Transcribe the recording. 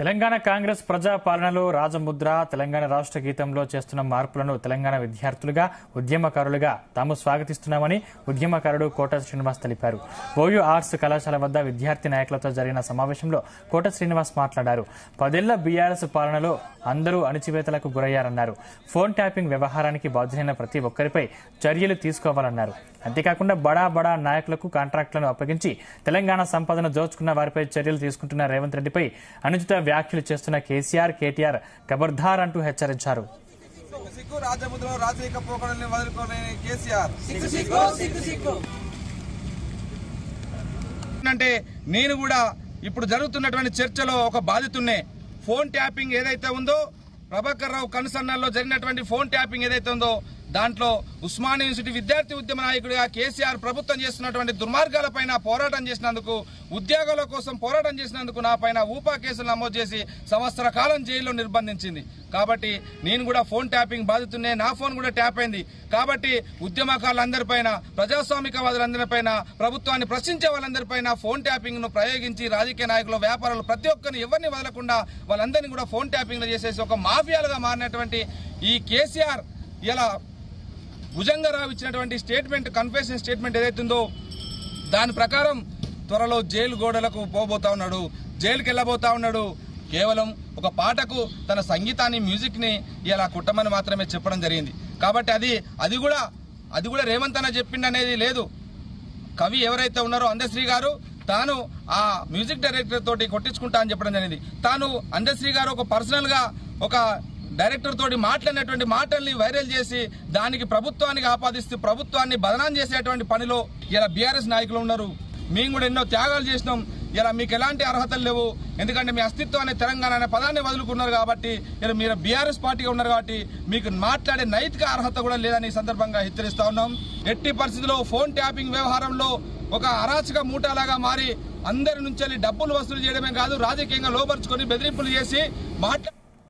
తెలంగాణ కాంగ్రెస్ ప్రజా పాలనలో రాజముద్ర తెలంగాణ రాష్ట్ర గీతంలో చేస్తున్న మార్పులను తెలంగాణ విద్యార్థులుగా ఉద్యమకారులుగా తాము స్వాగతిస్తున్నామని ఉద్యమకారుడు కోట శ్రీనివాస్ తెలిపారు. ఓయూ ఆర్ట్స్ కళాశాల వద్ద విద్యార్థి నాయకులతో జరిగిన సమావేశంలో కోట శ్రీనివాస్ మాట్లాడారు. 10 ఏళ్ల బీఆర్ఎస్ పాలనలో అందరూ అణచివేతలకు గురయ్యారన్నారు. ఫోన్ ట్యాపింగ్ వ్యవహారానికి బాధ్యులైన ప్రతి ఒక్కరిపై చర్యలు తీసుకోవాలన్నారు. అంతేకాకుండా బడా నాయకులకు కాంట్రాక్టులను అప్పగించి తెలంగాణ సంపదను దోచుకున్న వారిపై చర్యలు తీసుకుంటున్న రేవంత్ రెడ్డిపై అనుచిత వ్యాఖ్యలు చేస్తున్న కేటీఆర్ ఖబర్దార్ అంటూ హెచ్చరించారు. అంటే నేను కూడా ఇప్పుడు జరుగుతున్నటువంటి చర్చలో ఒక బాధితున్నే. ఫోన్ ట్యాపింగ్ ఏదైతే ఉందో, ప్రభాకర్ రావు కనుసన్నల్లో జరిగినటువంటి ఫోన్ ట్యాపింగ్ ఏదైతే ఉందో, దాంట్లో ఉస్మానియా యూనివర్సిటీ విద్యార్థి ఉద్యమ నాయకుడిగా కేసీఆర్ ప్రభుత్వం చేస్తున్నటువంటి దుర్మార్గాలపైన పోరాటం చేసినందుకు, ఉద్యోగాల కోసం పోరాటం చేసినందుకు నా పైన ఊపా కేసులు నమోదు చేసి సంవత్సర కాలం జైల్లో నిర్బంధించింది. కాబట్టి నేను కూడా ఫోన్ ట్యాపింగ్ బాధితున్నే. నా ఫోన్ కూడా ట్యాప్ అయింది. కాబట్టి ఉద్యమకారులందరిపైన, ప్రజాస్వామికవాదులందరిపైన, ప్రభుత్వాన్ని ప్రశ్నించే వాళ్ళందరిపైన ఫోన్ ట్యాపింగ్ ను ప్రయోగించి రాజకీయ నాయకులు, వ్యాపారులు ప్రతి ఒక్కరిని ఎవరిని వదలకుండా వాళ్ళందరినీ కూడా ఫోన్ ట్యాపింగ్ లో చేసేసి ఒక మాఫియాలుగా మారినటువంటి ఈ కేసీఆర్ ఇలా భుజంగరావు ఇచ్చినటువంటి స్టేట్మెంట్, కన్ఫెషన్ స్టేట్మెంట్ ఏదైతుందో దాని ప్రకారం త్వరలో జైలు గోడలకు పోబోతా ఉన్నాడు, జైలుకి వెళ్లబోతా ఉన్నాడు. కేవలం ఒక పాటకు తన సంగీతాన్ని, మ్యూజిక్ ని ఇలా కుట్టమని మాత్రమే చెప్పడం జరిగింది. కాబట్టి అది కూడా రేవంత్ అన్న చెప్పింది అనేది లేదు. కవి ఎవరైతే ఉన్నారో అందశ్రీ గారు, తాను ఆ మ్యూజిక్ డైరెక్టర్ తోటి కొట్టించుకుంటా అని చెప్పడం జరిగింది. తాను అందశ్రీ గారు ఒక పర్సనల్ గా ఒక డైరెక్టర్ తోటి మాట్లాడినటువంటి మాటల్ని వైరల్ చేసి దానికి ప్రభుత్వానికి ఆపాదిస్తూ ప్రభుత్వాన్ని బదనాం చేసేటువంటి పనిలో ఇలా బీఆర్ఎస్ నాయకులు ఉన్నారు. మేము కూడా ఎన్నో త్యాగాలు చేసినాం. ఇలా మీకు ఎలాంటి అర్హతలు లేవు. ఎందుకంటే మీ అస్తిత్వాన్ని తెలంగాణ అనే పదాన్ని వదులుకున్నారు కాబట్టి, ఇలా మీరు బీఆర్ఎస్ పార్టీగా ఉన్నారు కాబట్టి మీకు మాట్లాడే నైతిక అర్హత కూడా లేదని ఈ సందర్భంగా హెచ్చరిస్తా ఉన్నాం. ఎట్టి పరిస్థితుల్లో ఫోన్ ట్యాపింగ్ వ్యవహారంలో ఒక అరాచక మూటలాగా మారి అందరి నుంచి డబ్బులు వసూలు చేయడమే కాదు, రాజకీయంగా లోపరుచుకొని బెదిరింపులు చేసి